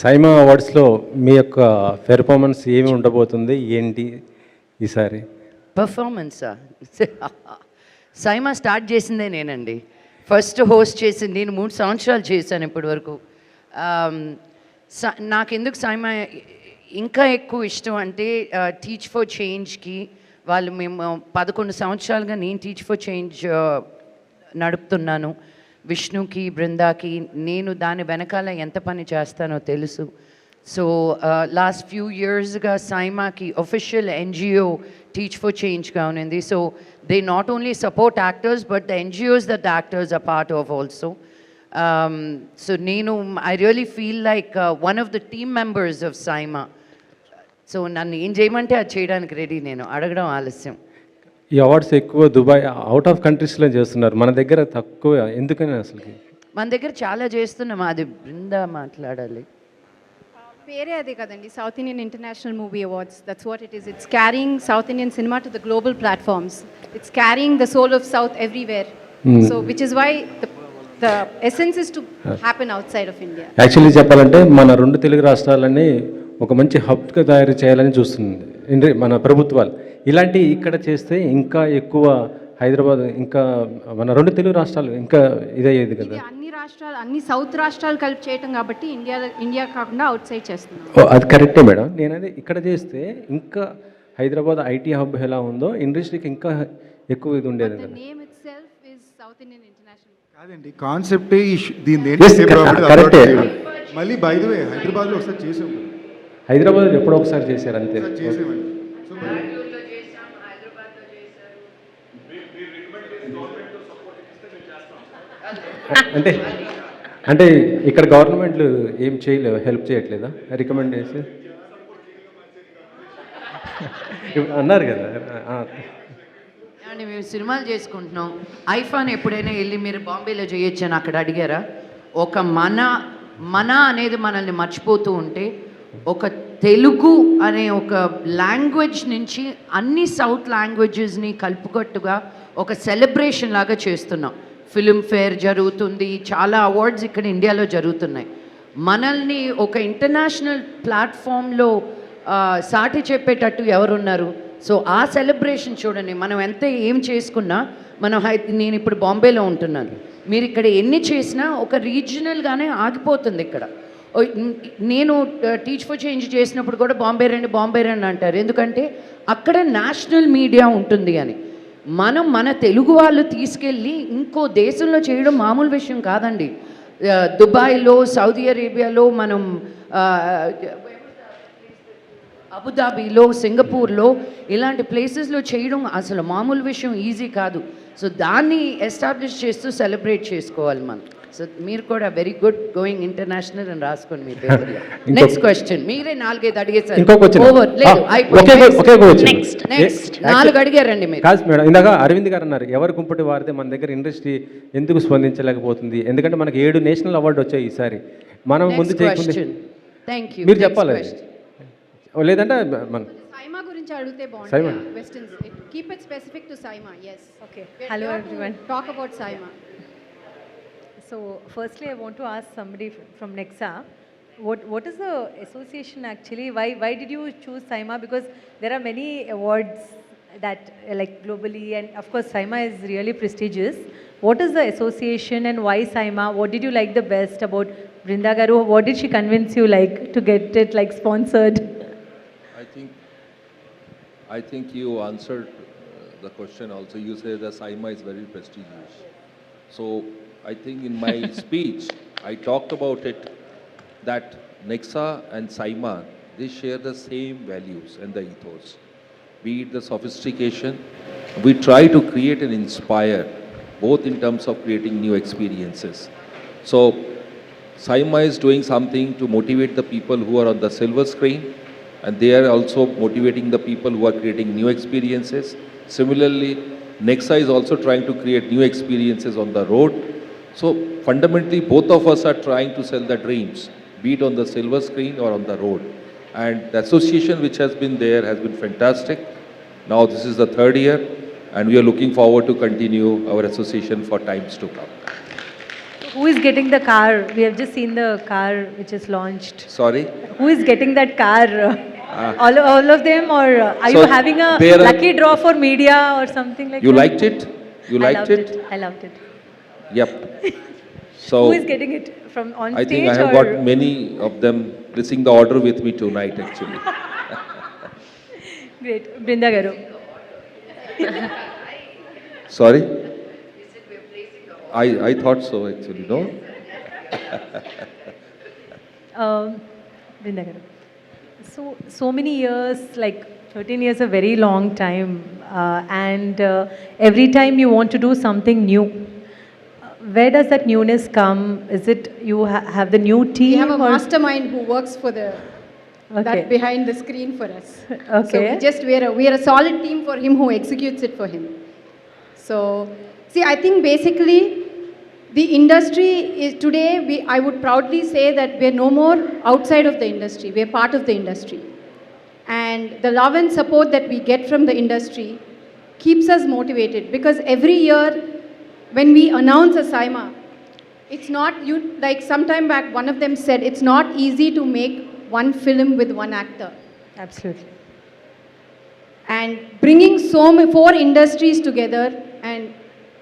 సైమా అవార్డ్స్లో మీ యొక్క పెర్ఫార్మెన్స్ ఏమి ఉండబోతుంది ఏంటి ఈసారి? పర్ఫార్మెన్సా? సైమా స్టార్ట్ చేసిందే నేనండి. ఫస్ట్ హోస్ట్ చేసింది నేను 3 సంవత్సరాలు చేశాను ఇప్పటి వరకు. నాకెందుకు సైమా ఇంకా ఎక్కువ ఇష్టం అంటే టీచ్ ఫర్ చేంజ్కి మేము 11 సంవత్సరాలుగా నేను టీచ్ ఫర్ చేంజ్ నడుపుతున్నాను. విష్ణుకి, బృందాకి నేను దాని వెనకాల ఎంత పని చేస్తానో తెలుసు. సో లాస్ట్ ఫ్యూ ఇయర్స్గా సైమాకి ఒఫిషియల్ ఎన్జిఓ టీచ్ ఫర్ చేంజ్గా ఉంది. So they not only support actors but the NGOs that the actors are part of also. So నేను I really feel like one of the team members of SIIMA. So నన్ను ఏం చేయమంటే అది చేయడానికి ready, నేను అడగడం ఆలస్యం. ఈ అవార్డ్స్ ఎక్కువ దుబాయ్, అవుట్ ఆఫ్ కంట్రీస్లో చేస్తున్నారు, మన దగ్గర తక్కువ, ఎందుకని అసలు? మన దగ్గర చాలా చేస్తున్నాం, అది బృందా మాట్లాడాలి. పేరే అదే కదండి, South Indian International Movie Awards. That's what it is. It's carrying South Indian cinema to the global platforms. It's carrying the soul of South everywhere. So which is why the essence is to happen outside of India. Actually చెప్పాలంటే మన 2 తెలుగు రాష్ట్రాలని ఒక మంచి హబ్గా తయారు చేయాలని చూస్తుంది మన ప్రభుత్వాలు. ఇలాంటి ఇక్కడ చేస్తే ఇంకా ఎక్కువ హైదరాబాద్, ఇంకా మన 2 తెలుగు రాష్ట్రాలు ఇంకా ఇదయ్యేది కదా. అన్ని రాష్ట్రాలు, అన్ని సౌత్ రాష్ట్రాలు కలిపి చేయటం కాబట్టి ఇండియా కాకుండా అవుట్ సైడ్ చేస్తున్నాం. అది కరెక్టే మేడం. నేను అది ఇక్కడ చేస్తే ఇంకా హైదరాబాద్ ఐటీ హబ్ ఎలా ఉందో ఇండస్ట్రీకి ఇంకా ఎక్కువ ఇది ఉండేది కదా. Name itself is south Indian international. కాదండి, కాన్సెప్టే దీని కరెక్టే. మళ్ళీ బై ది వే హైదరాబాద్లో ఒకసారి చేసాం. హైదరాబాద్ ఎప్పుడో ఒకసారి చేశారు అంతే. చేసామండి. అంటే అంటే ఇక్కడ గవర్నమెంట్లు ఏం చేయలేవు, హెల్ప్ చేయట్లేదా? రికమెండ్ చేసి అన్నారు కదా. అండి మేము సినిమాలు చేసుకుంటున్నాం. ఐఫాన్ ఎప్పుడైనా వెళ్ళి మీరు బాంబేలో చేయొచ్చు అని అక్కడ అడిగారా? ఒక మన అనేది మనల్ని మర్చిపోతూ ఉంటే, ఒక తెలుగు అనే ఒక లాంగ్వేజ్ నుంచి అన్ని సౌత్ లాంగ్వేజెస్ని కలుపుకట్టుగా ఒక సెలబ్రేషన్ లాగా చేస్తున్నాం. ఫిల్మ్ఫేర్ జరుగుతుంది, చాలా అవార్డ్స్ ఇక్కడ ఇండియాలో జరుగుతున్నాయి. మనల్ని ఒక ఇంటర్నేషనల్ ప్లాట్ఫామ్లో సాటి చెప్పేటట్టు ఎవరున్నారు? సో ఆ సెలబ్రేషన్ చూడండి. మనం ఎంత ఏం చేసుకున్నా, నేను ఇప్పుడు బాంబేలో ఉంటున్నాను, మీరు ఇక్కడ ఎన్ని చేసినా ఒక రీజనల్గానే ఆగిపోతుంది ఇక్కడ. నేను టీచ్ ఫర్ చేంజ్ చేసినప్పుడు కూడా బాంబే రండి అంటారు, ఎందుకంటే అక్కడ నేషనల్ మీడియా ఉంటుంది అని. మన తెలుగు వాళ్ళు తీసుకెళ్ళి ఇంకో దేశంలో చేయడం మామూలు విషయం కాదండి. దుబాయ్లో, సౌదీ అరేబియాలో, మనం అబుదాబీలో, సింగపూర్లో ఇలాంటి ప్లేసెస్లో చేయడం అసలు మామూలు విషయం, ఈజీ కాదు. సో దాన్ని ఎస్టాబ్లిష్ చేస్తూ సెలబ్రేట్ చేసుకోవాలి మనం. సో మీరు కూడా వెరీ గుడ్ గోయింగ్ ఇంటర్నేషనల్ అని రాసుకోండి మీ పేపర్లో. Next question. మీరే 4-5 అడిగేసారు. నెక్స్ట్ 4 అడిగారండి మీరు. కాదు మేడం, ఇందాక అరవింద్ గారు అన్నారు ఎవరు కుంపటి వారితే మన దగ్గర ఇండస్ట్రీ ఎందుకు స్పందించలేకపోతుంది, ఎందుకంటే మనకి 7 నేషనల్ అవార్డు వచ్చాయి ఈసారి. మనం ముందు చేయకుండా మీరు చెప్పాలి, లేదంటే మన సైమా గురించి అడిగితే బాగుంటుంది. Westerns keep it specific to SIIMA. yes, okay. Hello everyone, talk about Saima. So firstly I want to ask somebody from Nexa, what is the association actually? Why did you choose Saima? Because there are many awards that like globally, and of course Saima is really prestigious. What is the association and why Saima? What did you like the best about Brinda Garu? What did she convince you like to get it like sponsored? I think you answered the question also. You say that Saima is very prestigious. So I think in my speech I talked about it, that Nexa and Saima, they share the same values and the ethos. Be it the sophistication, we try to create and inspire, both in terms of creating new experiences. So Saima is doing something to motivate the people who are on the silver screen, and they are also motivating the people who are creating new experiences. Similarly, Nexa is also trying to create new experiences on the road. So fundamentally, both of us are trying to sell the dreams, be it on the silver screen or on the road. And the association which has been there has been fantastic. Now this is the 3rd year, and we are looking forward to continue our association for times to come. who is getting the car? We have just seen the car which is launched. Sorry? Who is getting that car? All of them, or are So you having a there are- lucky draw for media or something like You that? liked it? You I liked loved it? I loved it. Yep. So Who is getting it from on I stage think I have or? got many of them placing the order with me tonight actually. Great, Brinda Garu. Sorry? I thought so actually, no? Brinda Garu. So many years, like 13 years, a very long time, and every time you want to do something new. Where does that newness come? Is it you have the new We team? have a or- mastermind who works for the Okay. that behind the screen for us. Okay. So we are a solid team for him who executes it for him. So see, I think basically the industry is today. I would proudly say that we are no more outside of the industry. We are part of the industry, and the love and support that we get from the industry keeps us motivated, because every year when we announce a SIMA, it's not you like sometime back one of them said it's not easy to make one film with one actor, Absolutely. and bringing four industries together and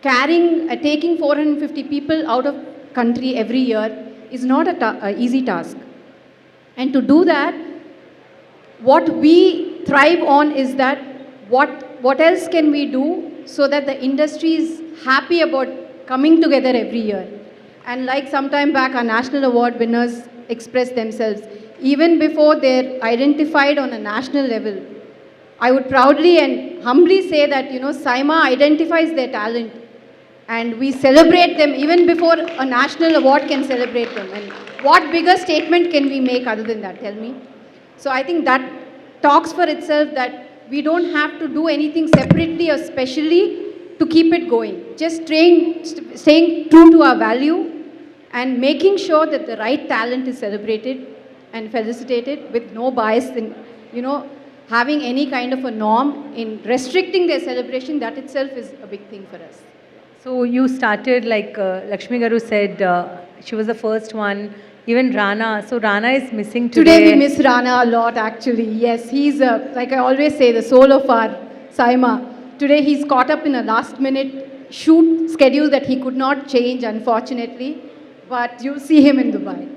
carrying taking 450 people out of country every year is not a easy task. And to do that, what we thrive on is that what else can we do so that the industry is happy about coming together every year. And like sometime back our national award winners expressed themselves, even before they're identified on a national level, I would proudly and humbly say that, you know, SIMA identifies their talent and we celebrate them even before a national award can celebrate them. And what bigger statement can we make other than that? Tell me. So I think that talks for itself that we don't have to do anything separately or specially to keep it going. Just staying true to our value and making sure that the right talent is celebrated and felicitated with no bias in, you know, having any kind of a norm in restricting their celebration. That itself is a big thing for us. So you started like Lakshmi Garu said, she was the first one. Even Rana. So Rana is missing today. Today we miss Rana a lot actually. Yes, he's like I always say, the soul of our SIMA. Today he's caught up in a last minute shoot schedule that he could not change, unfortunately. But you'll see him in Dubai.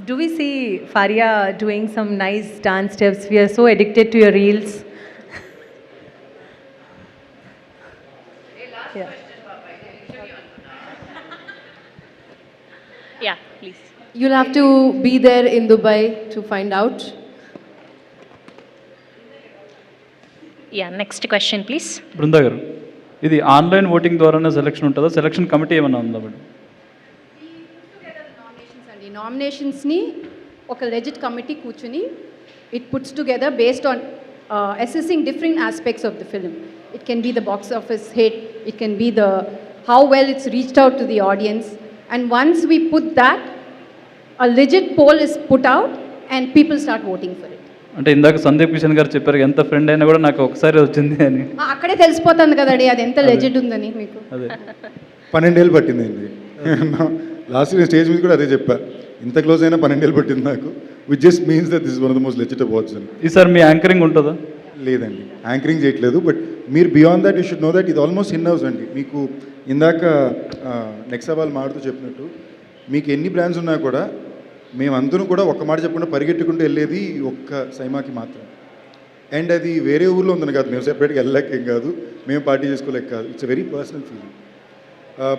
Do we see Faria doing some nice dance steps? We are so addicted to your reels. Yeah. Yeah, please. You'll have to be there in Dubai to find out. Yeah, next question, please. Brinda గారు, ఇది online voting ద్వారానే selection ఉంటుందా? Selection committee ఏమైనా ఉందా madam? Nominations and nominations ni oka legit committee కూర్చుని it puts together based on assessing different aspects of the film. It can be the box office hit, it can be the how well it's reached out to the audience, and once we put that, a legit poll is put out and people start voting for it. అంటే ఇందాక సందీప్ కిషన్ గారు చెప్పారు ఎంత friend అయినా కూడా నాకు ఒకసారి వచ్చింది అని. అక్కడే తెలిసిపోతుంది కదండి అది ఎంత లెజిట్ ఉందని మీకు. అదే 12 ఏళ్ళు పట్టిందండి. లాస్ట్ ఇయర్ స్టేజ్ మీద కూడా అదే చెప్పా, ఇంత క్లోజ్ అయినా 12 ఏళ్ళు పట్టింది నాకు. Which just means that this is one of the most legit awards అని. ఈసారి మీ యాంకరింగ్ ఉంటుందా? లేదండి, యాంకరింగ్ చేయట్లేదు. బట్ మీరు beyond that you should know that ఇది ఆల్మోస్ట్ ఇన్ హౌస్ అండి. మీకు ఇందాక నెక్స్ట్ వాళ్ళు మాడుతూ చెప్పినట్టు మీకు ఎన్ని బ్రాండ్స్ ఉన్నా కూడా మేమందరం కూడా ఒక్క మాట చెప్పకుండా పరిగెట్టుకుంటూ వెళ్ళేది ఒక్క సైమాకి మాత్రం. అండ్ అది వేరే ఊర్లో ఉందని కాదు, మేము సెపరేట్గా వెళ్ళలేక ఏం కాదు, మేము పార్టీ చేసుకోలేక కాదు. It's a very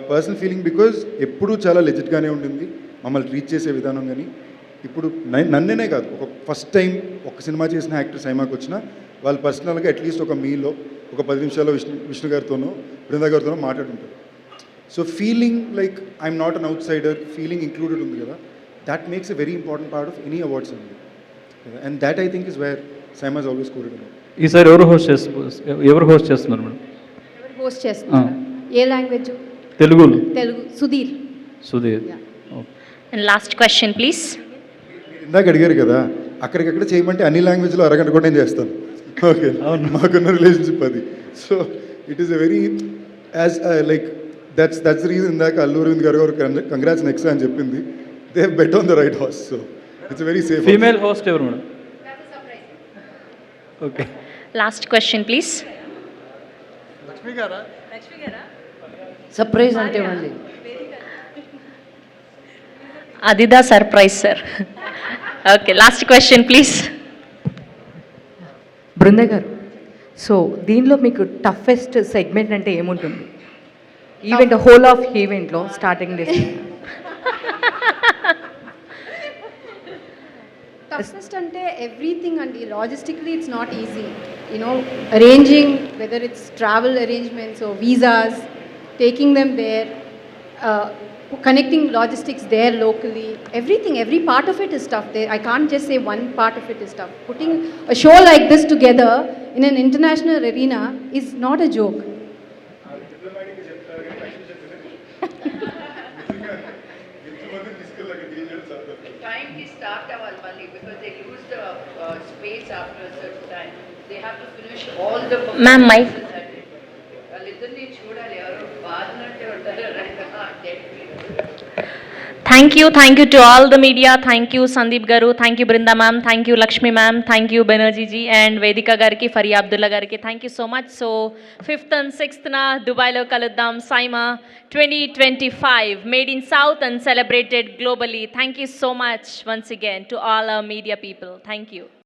personal feeling because ఎప్పుడూ చాలా లెజిట్గానే ఉండింది మమ్మల్ని ట్రీట్ చేసే విధానం. కానీ ఇప్పుడు నన్నేనే కాదు, ఒక ఫస్ట్ టైం ఒక సినిమా చేసిన యాక్టర్ సైమాకి వచ్చినా వాళ్ళు పర్సనల్గా అట్లీస్ట్ ఒక మీలో ఒక 10 నిమిషాల్లో విష్ణు గారితోనో బృందా గారితోనో మాట్లాడుతుంటారు. So feeling like I'm not an out cider, feeling included ఉంది కదా, that makes a very important part of any awards ceremony. And that I think is where SIMA is always quoted about. ఈసారి ఎవరు host చేస్తున్నారు madam? ఎవరు host చేస్తున్నారు? ఏ language? తెలుగులో. Telugu. Sudheer. Sudheer. And last question, please. ఇందాక అడిగారు కదా, అక్కడికక్కడ చేయమంటే అన్ని లాంగ్వేజ్లో అరగంట కూడా నేను చేస్తాను. ఓకే, మాకున్న రిలేషన్షిప్ అది. So it is a very as like that's the reason ఇందాక అల్లు అరవింద్ గారు కంగ్రాట్స్ నెక్స్ట్ అని చెప్పింది. They have bet on the right horse, so it's very safe. Female host ఎవరు madam? Okay. Last question, please. Surprise అంటే మళ్ళీ Adida surprise, sir. Okay, last question, please. బృంద గారు, so దీనిలో మీకు టఫెస్ట్ సెగ్మెంట్ అంటే ఏముంటుంది? ఈవెంట్ హోల్ ఆఫ్ ఈవెంట్లో starting day Toughest ante everything and logistically it's not easy. You know, arranging whether it's travel arrangements or visas, taking them there, connecting logistics there locally, everything, every part of it is tough. I can't just say one part of it is tough. Putting a show like this together in an international arena is not a joke. టైంకి start అవ్వాలి మళ్ళీ, because they lose the space after certain time. They have to finish all the Ma'am, my- వాళ్ళిద్దరిని చూడాలి, ఎవరు బాధినట్టే ఉంటారు. Thank you to all the media. Thank you Sandeep Garu, thank you Brinda ma'am, thank you Lakshmi ma'am, thank you Banerjee ji and Vedika gariki, Faria Abdullah gariki. Thank you so much. So 5th and 6th na Dubai lo kaluddam SIMA 2025 made in South and celebrated globally. Thank you so much once again to all our media people. Thank you.